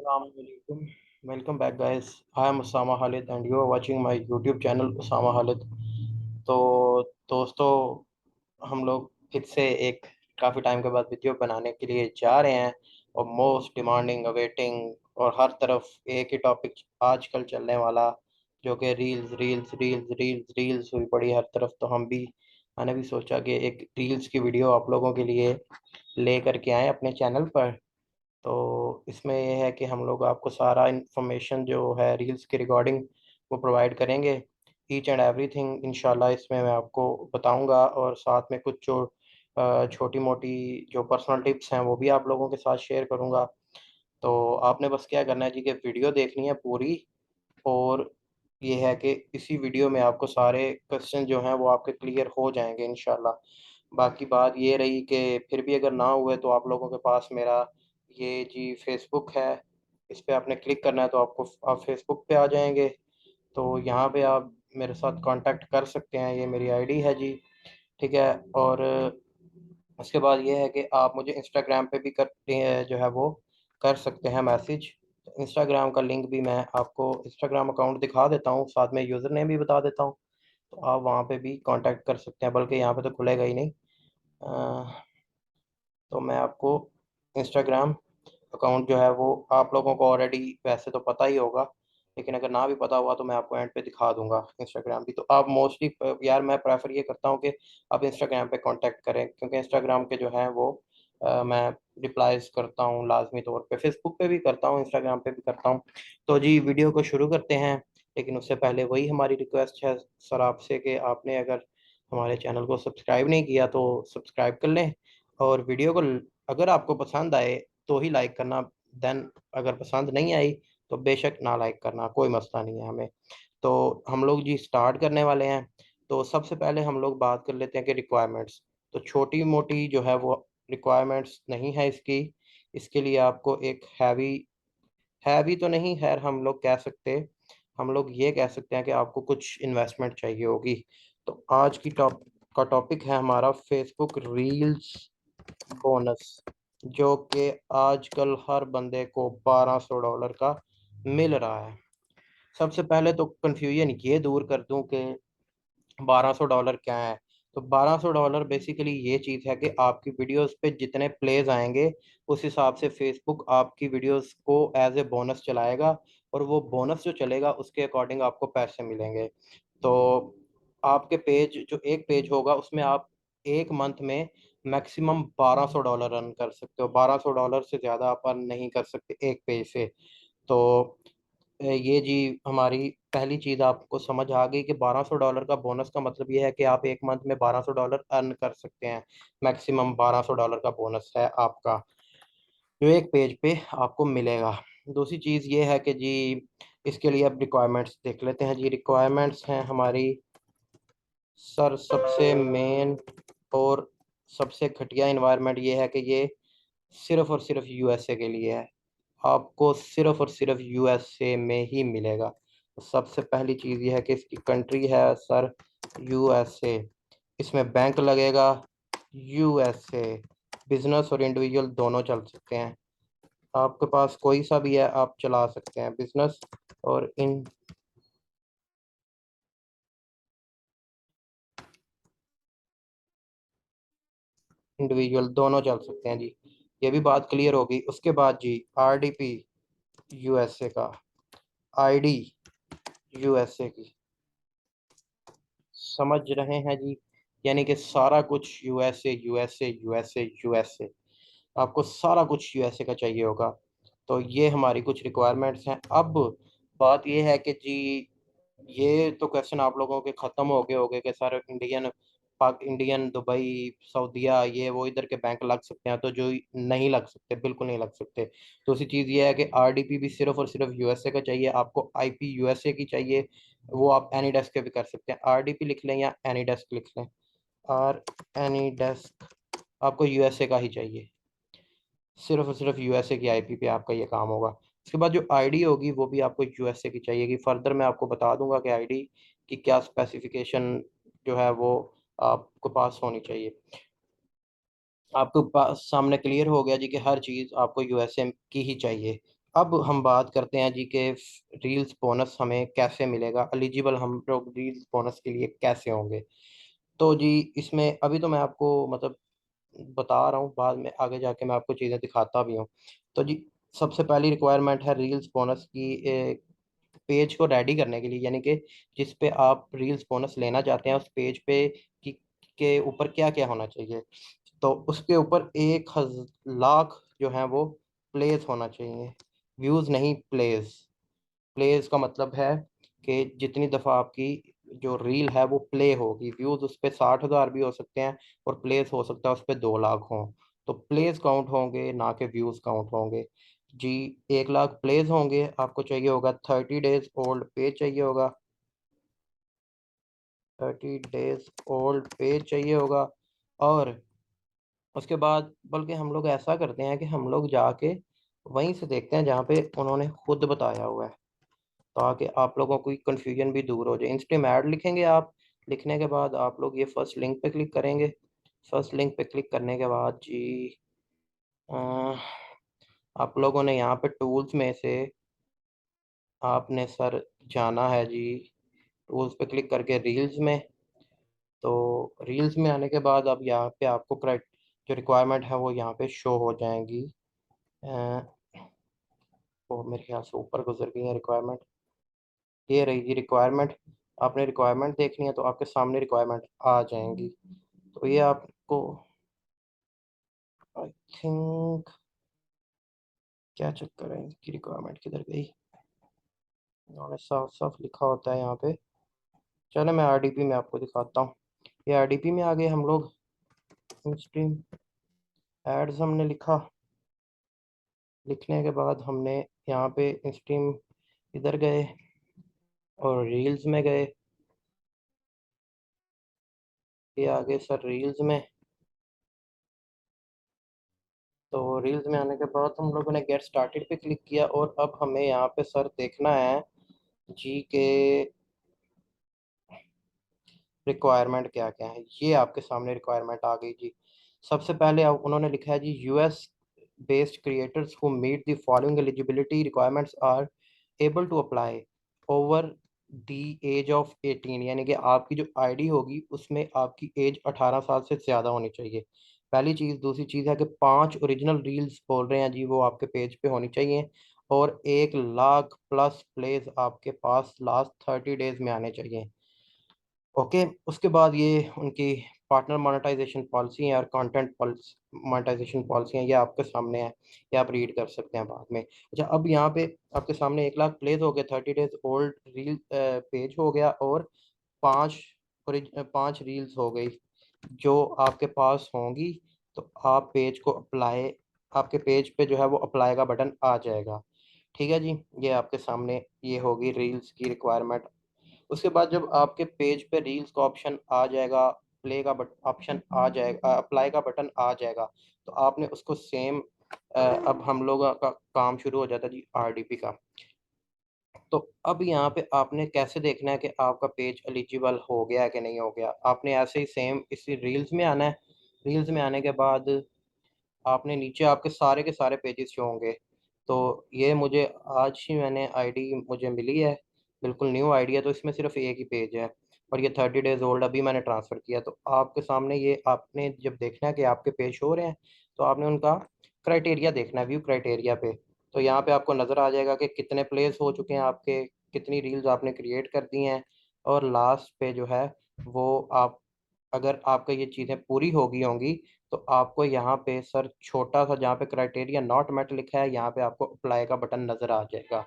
Assalamualaikum. Welcome back, guys. I am Usama Khalid, and you are watching my YouTube channel Usama Khalid. तो दोस्तों, हम लोग फिर से एक काफ़ी टाइम के बाद वीडियो बनाने के लिए जा रहे हैं, और मोस्ट डिमांडिंग अवेटिंग और हर तरफ एक ही टॉपिक आजकल चलने वाला, जो कि reels reels reels reels reels हुई पड़ी हर तरफ। तो मैंने भी सोचा कि एक रील्स की वीडियो आप लोगों के लिए ले करके आए अपने चैनल पर। तो इसमें यह है कि हम लोग आपको सारा इन्फॉर्मेशन जो है रील्स के रिगार्डिंग वो प्रोवाइड करेंगे। ईच एंड एवरीथिंग इंशाल्लाह इसमें मैं आपको बताऊंगा, और साथ में कुछ जो छोटी मोटी जो पर्सनल टिप्स हैं वो भी आप लोगों के साथ शेयर करूंगा। तो आपने बस क्या करना है जी, कि वीडियो देखनी है पूरी, और ये है कि इसी वीडियो में आपको सारे क्वेश्चन जो हैं वो आपके क्लियर हो जाएंगे इंशाल्लाह। बाकी बात ये रही कि फिर भी अगर ना हुए तो आप लोगों के पास मेरा ये जी फेसबुक है, इस पे आपने क्लिक करना है तो आप फेसबुक पे आ जाएंगे। तो यहाँ पे आप मेरे साथ कांटेक्ट कर सकते हैं, ये मेरी आईडी है जी। ठीक है। और उसके बाद ये है कि आप मुझे इंस्टाग्राम पे भी जो है वो कर सकते हैं मैसेज। इंस्टाग्राम का लिंक भी मैं आपको इंस्टाग्राम अकाउंट दिखा देता हूँ, साथ में यूज़र नेम भी बता देता हूँ। तो आप वहाँ पे भी कांटेक्ट कर सकते हैं, बल्कि यहाँ पे तो खुलेगा ही नहीं। तो मैं आपको इंस्टाग्राम अकाउंट जो है वो आप लोगों को ऑलरेडी वैसे तो पता ही होगा, लेकिन अगर ना भी पता हुआ तो मैं आपको एंड पे दिखा दूंगा इंस्टाग्राम भी। तो आप मोस्टली यार मैं प्रेफर ये करता हूँ कि आप इंस्टाग्राम पे कांटेक्ट करें, क्योंकि इंस्टाग्राम के जो हैं वो मैं रिप्लाईज करता हूँ लाजमी तौर पे। फेसबुक पे भी करता हूँ, इंस्टाग्राम पे भी करता हूँ। तो जी वीडियो को शुरू करते हैं, लेकिन उससे पहले वही हमारी रिक्वेस्ट है सर आपसे, कि आपने अगर हमारे चैनल को सब्सक्राइब नहीं किया तो सब्सक्राइब कर लें, और वीडियो को अगर आपको पसंद आए तो ही लाइक करना। देन अगर पसंद नहीं आई तो बेशक ना लाइक करना, कोई मसला नहीं है हमें। तो हम लोग जी स्टार्ट करने वाले हैं। तो सबसे पहले हम लोग बात कर लेते हैं कि रिक्वायरमेंट्स। तो छोटी मोटी जो है वो रिक्वायरमेंट्स नहीं है इसकी। इसके लिए आपको एक हैवी, हैवी तो नहीं, खैर हम लोग कह सकते, हम लोग ये कह सकते हैं कि आपको कुछ इन्वेस्टमेंट चाहिए होगी। तो आज की टॉपिक है हमारा फेसबुक रील्स बोनस, जो कि आजकल हर बंदे को $1200 का मिल रहा है। सबसे पहले तो कंफ्यूजन ये दूर कर दूं कि $1200 क्या है। तो $1200 बेसिकली ये चीज़ है कि आपकी वीडियोस पे जितने प्लेज आएंगे उस हिसाब से फेसबुक आपकी वीडियोस को एज ए बोनस चलाएगा, और वो बोनस जो चलेगा उसके अकॉर्डिंग आपको पैसे मिलेंगे। तो आपके पेज जो एक पेज होगा उसमें आप एक मंथ में मैक्सिमम $1200 रन कर सकते हो। $1200 से ज़्यादा आप अर्न नहीं कर सकते एक पेज से। तो ये जी हमारी पहली चीज़ आपको समझ आ गई कि $1200 का बोनस का मतलब ये है कि आप एक मंथ में $1200 अर्न कर सकते हैं। मैक्सिमम $1200 का बोनस है आपका, जो एक पेज पे आपको मिलेगा। दूसरी चीज़ ये है कि जी इसके लिए अब रिक्वायरमेंट्स देख लेते हैं जी। रिक्वायरमेंट्स हैं हमारी सर, सबसे मेन और सबसे घटिया इन्वायरमेंट ये है कि ये सिर्फ और सिर्फ यूएसए के लिए है। आपको सिर्फ और सिर्फ यूएसए में ही मिलेगा। तो सबसे पहली चीज़ ये है कि इसकी कंट्री है सर यूएसए, इसमें बैंक लगेगा यूएसए। बिजनेस और इंडिविजुअल दोनों चल सकते हैं, आपके पास कोई सा भी है आप चला सकते हैं, बिजनेस और इंडिविजुअल दोनों चल सकते हैं जी। ये भी बात क्लियर होगी। उसके बाद जी आरडीपी यूएसए का, आईडी यूएसए की, समझ रहे हैं जी। यानी कि सारा कुछ यूएसए यूएसए यूएसए यूएसए, आपको सारा कुछ यूएसए का चाहिए होगा। तो ये हमारी कुछ रिक्वायरमेंट्स हैं। अब बात ये है कि जी ये तो क्वेश्चन आप लोगों के ख़त्म हो गए होंगे कि सर इंडियन पाक इंडियन दुबई सऊदीया ये वो इधर के बैंक लग सकते हैं, तो जो नहीं लग सकते, बिल्कुल नहीं लग सकते। तो उसी चीज़ ये है कि आरडीपी भी सिर्फ और सिर्फ यूएसए का चाहिए, आपको आईपी यूएसए की चाहिए। वो आप एनी डेस्क पे भी कर सकते हैं, आरडीपी लिख लें या एनी डेस्क लिख लें। आर एनी डेस्क आपको यूएसए का ही चाहिए, सिर्फ और सिर्फ यूएसए की आईपी पे आपका ये काम होगा। उसके बाद जो आईडी होगी वो भी आपको यूएसए की चाहिएगी। फर्दर मैं आपको बता दूंगा कि आईडी की क्या स्पेसिफिकेशन जो है वो आपके पास होनी चाहिए। आपको पास सामने क्लियर हो गया जी कि हर चीज़ आपको यूएसए की ही चाहिए। अब हम बात करते हैं जी के रील्स बोनस हमें कैसे मिलेगा, एलिजिबल हम लोग रील्स बोनस के लिए कैसे होंगे। तो जी इसमें अभी तो मैं आपको मतलब बता रहा हूँ, बाद में आगे जाके मैं आपको चीज़ें दिखाता भी हूँ। तो जी सबसे पहली रिक्वायरमेंट है रील्स बोनस की, पेज को रेडी करने के लिए, यानी कि जिस पे आप रील्स बोनस लेना चाहते हैं उस पेज पे कि के ऊपर क्या क्या होना चाहिए। तो उसके ऊपर 1,00,000 जो है वो प्लेस होना चाहिए, व्यूज़ नहीं प्लेस। प्लेस का मतलब है कि जितनी दफ़ा आपकी जो रील है वो प्ले होगी, व्यूज़ उस पर 60,000 भी हो सकते हैं और प्लेस हो सकता है उस पर 2 लाख हों। तो प्लेस काउंट होंगे ना कि व्यूज़ काउंट होंगे जी। 1 लाख प्लेस होंगे, आपको चाहिए होगा 30 डेज ओल्ड पेज चाहिए होगा, 30 डेज ओल्ड पेज चाहिए होगा। और उसके बाद बल्कि हम लोग ऐसा करते हैं कि हम लोग जाके वहीं से देखते हैं जहाँ पे उन्होंने खुद बताया हुआ है, ताकि आप लोगों को कन्फ्यूजन भी दूर हो जाए। इंस्टेम ऐड लिखेंगे आप, लिखने के बाद आप लोग ये फर्स्ट लिंक पे क्लिक करेंगे। फर्स्ट लिंक पे क्लिक करने के बाद जी अ, आप लोगों ने यहाँ पे टूल्स में से आपने सर जाना है जी, टूल्स पे क्लिक करके रील्स में। तो रील्स में आने के बाद अब यहाँ पे आपको करेक्ट जो रिक्वायरमेंट है वो यहाँ पे शो हो जाएंगी। वो मेरे ख्याल से ऊपर गुजर गई है रिक्वायरमेंट, ये रही जी रिक्वायरमेंट। आपने रिक्वायरमेंट देखनी है तो आपके सामने रिक्वायरमेंट आ जाएंगी। तो ये आपको आई थिंक क्या चक्कर है, इनकी रिक्वायरमेंट किधर गई, उन्होंने साफ साफ लिखा होता है यहाँ पे। चलो मैं आरडीपी में आपको दिखाता हूँ। ये आरडीपी में आगे हम लोग स्ट्रीम एड्स हमने लिखा, लिखने के बाद हमने यहाँ पे स्ट्रीम इधर गए और रील्स में गए। ये आगे सर रील्स में, तो रील्स में आने के बाद हम लोगों ने गेट स्टार्टेड पे क्लिक किया और अब हमें यहाँ पे सर देखना है जी के रिक्वायरमेंट क्या क्या है। ये आपके सामने रिक्वायरमेंट आ गई जी। सबसे पहले अब उन्होंने लिखा है जी US based creators who meet the following eligibility requirements are able to apply over the age of 18, यानी कि आपकी जो आईडी होगी उसमें आपकी एज 18 साल से ज़्यादा होनी चाहिए, पहली चीज़। दूसरी चीज़ है कि 5 ओरिजिनल रील्स बोल रहे हैं जी वो आपके पेज पे होनी चाहिए और 1 लाख प्लस प्लेस आपके पास लास्ट 30 डेज में आने चाहिए। ओके, उसके बाद ये उनकी पार्टनर मोनेटाइजेशन पॉलिसी है और कंटेंट मोनेटाइजेशन पॉलिसी है, ये आपके सामने है, ये आप रीड कर सकते हैं बाद में। अच्छा, अब यहाँ पे आपके सामने 1 लाख प्लेस हो गए, 30 डेज ओल्ड रील पेज हो गया और पांच 5 रील्स हो गई जो आपके पास होंगी। तो आप पेज को अप्लाई, आपके पेज पे जो है वो अप्लाई का बटन आ जाएगा। ठीक है जी, ये आपके सामने ये होगी रील्स की रिक्वायरमेंट। उसके बाद जब आपके पेज पे रील्स का ऑप्शन आ जाएगा, प्ले का बट ऑप्शन आ जाएगा, अप्लाई का बटन आ जाएगा, तो आपने उसको सेम अब हम लोग का काम शुरू हो जाता है जी आरडीपी का। तो अब यहाँ पे आपने कैसे देखना है कि आपका पेज एलिजिबल हो गया है कि नहीं हो गया। आपने ऐसे ही सेम इसी रील्स में आना है। रील्स में आने के बाद आपने नीचे आपके सारे के सारे पेजेस शो होंगे। तो ये मुझे आज ही मैंने आईडी मुझे मिली है, बिल्कुल न्यू आईडी है, तो इसमें सिर्फ एक ही पेज है और ये 30 डेज ओल्ड अभी मैंने ट्रांसफ़र किया। तो आपके सामने ये आपने जब देखना है कि आपके पेज हो रहे हैं तो आपने उनका क्राइटेरिया देखना है, व्यू क्राइटेरिया पे। तो यहाँ पे आपको नज़र आ जाएगा कि कितने प्लेस हो चुके हैं आपके, कितनी रील्स आपने क्रिएट कर दी हैं। और लास्ट पे जो है वो आप, अगर आपका ये चीज़ें पूरी हो गई होंगी तो आपको यहाँ पे सर छोटा सा जहाँ पे क्राइटेरिया नॉट मेट लिखा है यहाँ पे आपको अप्लाई का बटन नज़र आ जाएगा।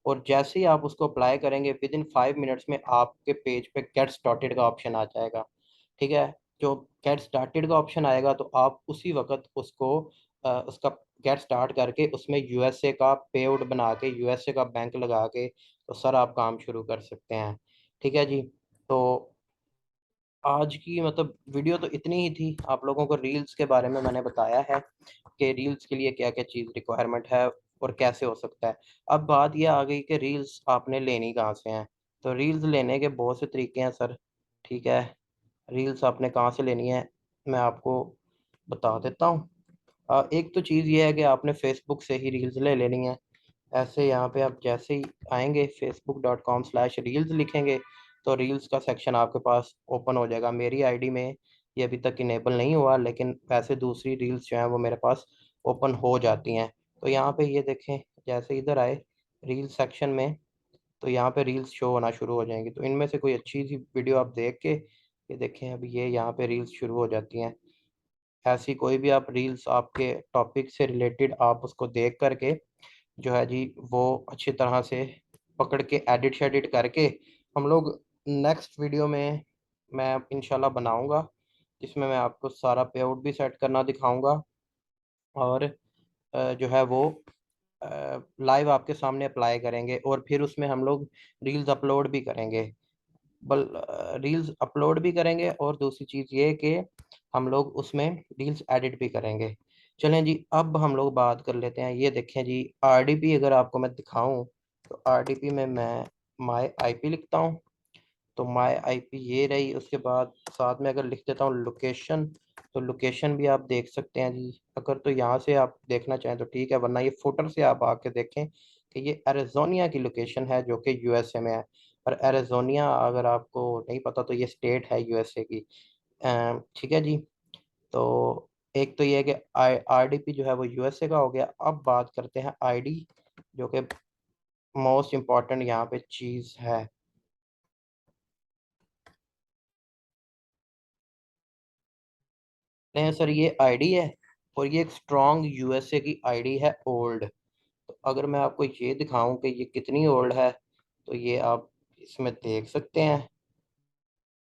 और जैसे ही आप उसको अप्लाई करेंगे विद इन 5 मिनट्स में आपके पेज पे गेट स्टार्टेड का ऑप्शन आ जाएगा। ठीक है, जो गेट स्टार्टेड का ऑप्शन आएगा तो आप उसी वक्त उसको उसका गेट स्टार्ट करके उसमें यूएसए का पेआउट बना के यूएसए का बैंक लगा के तो सर आप काम शुरू कर सकते हैं। ठीक है जी। तो आज की मतलब वीडियो तो इतनी ही थी, आप लोगों को रील्स के बारे में मैंने बताया है कि रील्स के लिए क्या क्या चीज़ रिक्वायरमेंट है और कैसे हो सकता है। अब बात ये आ गई कि रील्स आपने लेनी कहाँ से हैं। तो रील्स लेने के बहुत से तरीके हैं सर। ठीक है, रील्स आपने कहाँ से लेनी है मैं आपको बता देता हूँ। एक तो चीज़ ये है कि आपने फेसबुक से ही रील्स ले लेनी है। ऐसे यहाँ पे आप जैसे ही आएंगे facebook.com/reels लिखेंगे तो रील्स का सेक्शन आपके पास ओपन हो जाएगा। मेरी आईडी में ये अभी तक इनेबल नहीं हुआ, लेकिन वैसे दूसरी रील्स जो हैं वो मेरे पास ओपन हो जाती हैं। तो यहाँ पे ये देखें, जैसे इधर आए रील सेक्शन में, तो यहाँ पे रील्स शो होना शुरू हो जाएंगी। तो इनमें से कोई अच्छी सी वीडियो आप देख के ये देखें, अभी ये यहाँ पे रील्स शुरू हो जाती हैं। ऐसी कोई भी आप रील्स आपके टॉपिक से रिलेटेड आप उसको देख करके जो है जी वो अच्छी तरह से पकड़ के एडिट शेडिट करके हम लोग नेक्स्ट वीडियो में मैं इंशाल्लाह बनाऊंगा, जिसमें मैं आपको सारा पे आउट भी सेट करना दिखाऊंगा और जो है वो लाइव आपके सामने अप्लाई करेंगे और फिर उसमें हम लोग रील्स अपलोड भी करेंगे। बल रील्स अपलोड भी करेंगे और दूसरी चीज़ ये कि हम लोग उसमें रील्स एडिट भी करेंगे। चलें जी, अब हम लोग बात कर लेते हैं। ये देखें जी, आरडीपी अगर आपको मैं दिखाऊं तो आरडीपी में मैं माई आईपी लिखता हूँ, तो माई आईपी ये रही। उसके बाद साथ में अगर लिख देता हूँ लोकेशन, तो लोकेशन भी आप देख सकते हैं जी। अगर तो यहाँ से आप देखना चाहें तो ठीक है, वरना ये फुटर से आप आके देखें कि ये एरिजोनिया की लोकेशन है जो कि यूएसए में है। और एरिजोनिया अगर आपको नहीं पता तो ये स्टेट है यूएसए की। ठीक है जी। तो एक तो ये है कि आरडीपी जो है वो यूएसए का हो गया। अब बात करते हैं आईडी, जो कि मोस्ट इम्पॉर्टेंट यहाँ पे चीज़ है। नहीं सर, ये आईडी है और ये एक स्ट्रॉन्ग यूएसए की आईडी है, ओल्ड। तो अगर मैं आपको ये दिखाऊं कि ये कितनी ओल्ड है, तो ये आप इसमें देख सकते हैं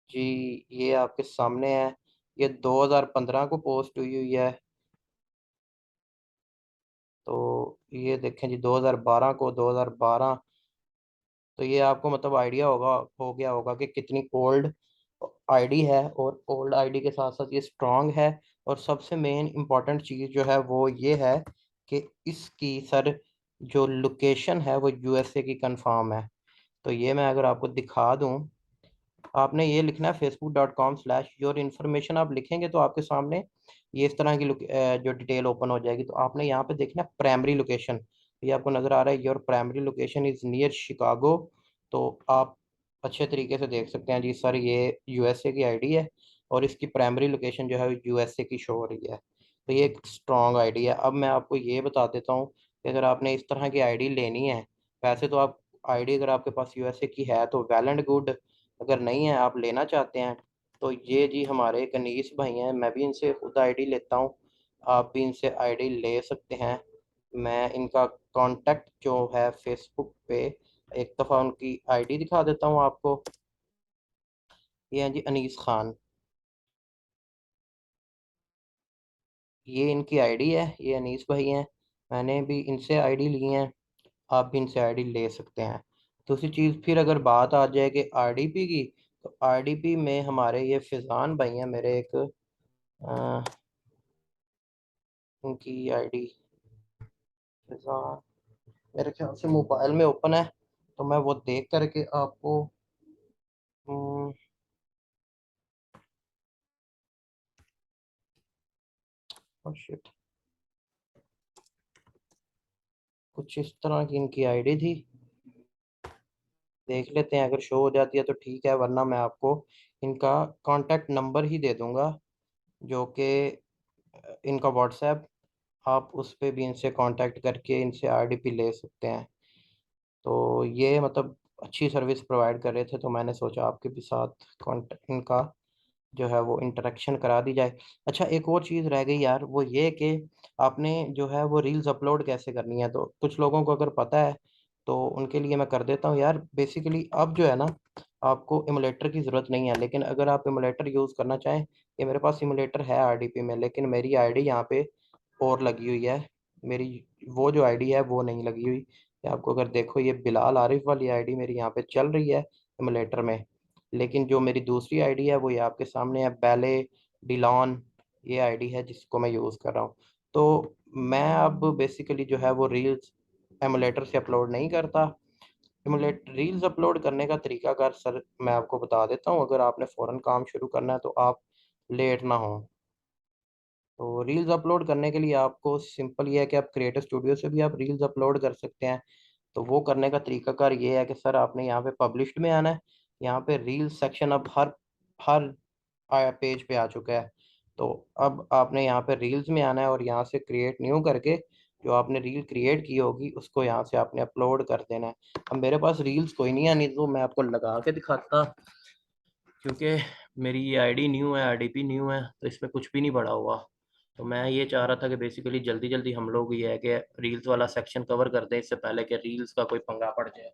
जी। ये आपके सामने है, ये 2015 को पोस्ट हुई हुई है। तो ये देखें जी, 2012 को, 2012। तो ये आपको मतलब आइडिया होगा, हो गया होगा कि कितनी ओल्ड आईडी है। और ओल्ड आईडी के साथ साथ ये स्ट्रांग है। और सबसे मेन इम्पॉर्टेंट चीज़ जो है वो ये है कि इसकी सर जो लोकेशन है वो यूएसए की कंफर्म है। तो ये मैं अगर आपको दिखा दूं, आपने ये लिखना है facebook.com/योर इन्फॉर्मेशन। आप लिखेंगे तो आपके सामने ये इस तरह की जो डिटेल ओपन हो जाएगी। तो आपने यहाँ पे देखना प्राइमरी लोकेशन, ये आपको नज़र आ रहा है, your primary location is near Chicago. तो आप अच्छे तरीके से देख सकते हैं जी सर, ये यूएसए की आईडी है और इसकी प्राइमरी लोकेशन जो है यूएसए की शो हो रही है। तो ये एक स्ट्रॉन्ग आईडी है। अब मैं आपको ये बता देता हूँ कि अगर आपने इस तरह की आईडी लेनी है, वैसे तो आप आईडी अगर आपके पास यूएसए की है तो वेल एंड गुड। अगर नहीं है, आप लेना चाहते हैं, तो ये जी हमारे कनीस भाई हैं, मैं भी इनसे खुद आईडी लेता हूँ, आप भी इनसे आईडी ले सकते हैं। मैं इनका कांटेक्ट जो है फेसबुक पे, एक दफ़ा उनकी आईडी दिखा देता हूँ आपको। ये हैं जी अनीस खान, ये इनकी आईडी है, ये अनीस भाई हैं। मैंने भी इनसे आईडी ली है, आप भी इनसे आईडी ले सकते हैं। दूसरी चीज़ फिर अगर बात आ जाए कि आरडीपी की, तो आरडीपी में हमारे ये फिजान भाई हैं, मेरे एक उनकी आईडी फिजान मेरे ख्याल से मोबाइल में ओपन है, तो मैं वो देख करके आपको शिट, कुछ इस तरह की इनकी आईडी थी। देख लेते हैं, अगर शो हो जाती है तो ठीक है, वरना मैं आपको इनका कांटेक्ट नंबर ही दे दूंगा, जो कि इनका व्हाट्सएप, आप उस पर भी इनसे कांटेक्ट करके इनसे आरडीपी ले सकते हैं। तो ये मतलब अच्छी सर्विस प्रोवाइड कर रहे थे, तो मैंने सोचा आपके भी साथ कांटेक्ट इनका जो है वो इंटरेक्शन करा दी जाए। अच्छा, एक और चीज़ रह गई यार, वो ये कि आपने जो है वो रील्स अपलोड कैसे करनी है। तो कुछ लोगों को अगर पता है तो उनके लिए मैं कर देता हूँ यार। बेसिकली अब जो है ना, आपको इमुलेटर की ज़रूरत नहीं है, लेकिन अगर आप इमुलेटर यूज़ करना चाहें, ये मेरे पास इमुलेटर है आरडीपी में, लेकिन मेरी आईडी यहाँ पे और लगी हुई है। मेरी वो जो आईडी है वो नहीं लगी हुई। ये आपको अगर देखो, ये बिलाल आरिफ वाली आईडी मेरी यहाँ पे चल रही है इमुलेटर में, लेकिन जो मेरी दूसरी आईडी है वो ये आपके सामने है, बैले डिलॉन, ये आईडी है जिसको मैं यूज़ कर रहा हूँ। तो मैं अब बेसिकली जो है वो रील्स एमुलेटर से अपलोड नहीं करता। एमुलेट रील्स अपलोड करने का तरीकाकार सर मैं आपको बता देता हूँ, अगर आपने फ़ौरन काम शुरू करना है तो आप लेट ना हो। तो रील्स अपलोड करने के लिए आपको सिंपल ये है कि आप क्रिएटर स्टूडियो से भी आप रील्स अपलोड कर सकते हैं। तो वो करने का तरीकाकार ये है कि सर आपने यहाँ पे पब्लिश्ड में आना है। यहाँ पे रील्स सेक्शन अब हर हर पेज पे आ चुका है। तो अब आपने यहाँ पे रील्स में आना है और यहाँ से क्रिएट न्यू करके जो आपने रील क्रिएट की होगी उसको यहाँ से आपने अपलोड कर देना है। अब मेरे पास रील्स कोई नहीं आनी, तो मैं आपको लगा के दिखाता, क्योंकि मेरी ये आईडी न्यू है, आईडीपी न्यू है, तो इसमें कुछ भी नहीं पड़ा हुआ। तो मैं ये चाह रहा था कि बेसिकली जल्दी जल्दी हम लोग ये है कि रील्स वाला सेक्शन कवर कर दें, इससे पहले कि रील्स का कोई पंगा पड़ जाए।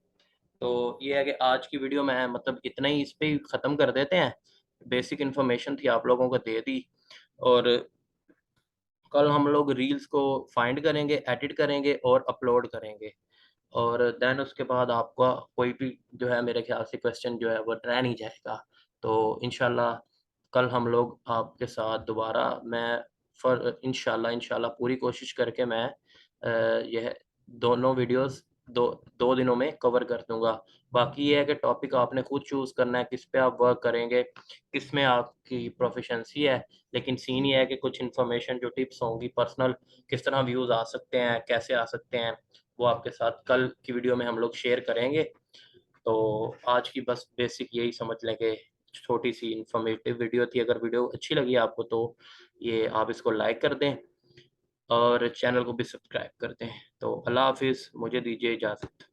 तो ये है कि आज की वीडियो में मतलब इतना ही, इस पे ही ख़त्म कर देते हैं। बेसिक इन्फॉर्मेशन थी, आप लोगों को दे दी। और कल हम लोग रील्स को फाइंड करेंगे, एडिट करेंगे और अपलोड करेंगे। और देन उसके बाद आपका कोई भी जो है मेरे ख्याल से क्वेश्चन जो है वो रह नहीं जाएगा। तो इंशाल्लाह कल हम लोग आपके साथ दोबारा, मैं फॉर इंशाल्लाह इंशाल्लाह पूरी कोशिश करके मैं यह दोनों वीडियोस दो दो दिनों में कवर कर दूंगा। बाकी ये है कि टॉपिक आपने खुद चूज़ करना है, किस पे आप वर्क करेंगे, किस में आपकी प्रोफिशेंसी है। लेकिन सीन ये है कि कुछ इन्फॉर्मेशन जो टिप्स होंगी पर्सनल, किस तरह व्यूज़ आ सकते हैं, कैसे आ सकते हैं, वो आपके साथ कल की वीडियो में हम लोग शेयर करेंगे। तो आज की बस बेसिक यही समझ लें कि छोटी सी इंफॉर्मेटिव वीडियो थी। अगर वीडियो अच्छी लगी आपको तो ये आप इसको लाइक कर दें और चैनल को भी सब्सक्राइब कर दें। तो अल्लाह हाफिज़, मुझे दीजिए इजाज़त।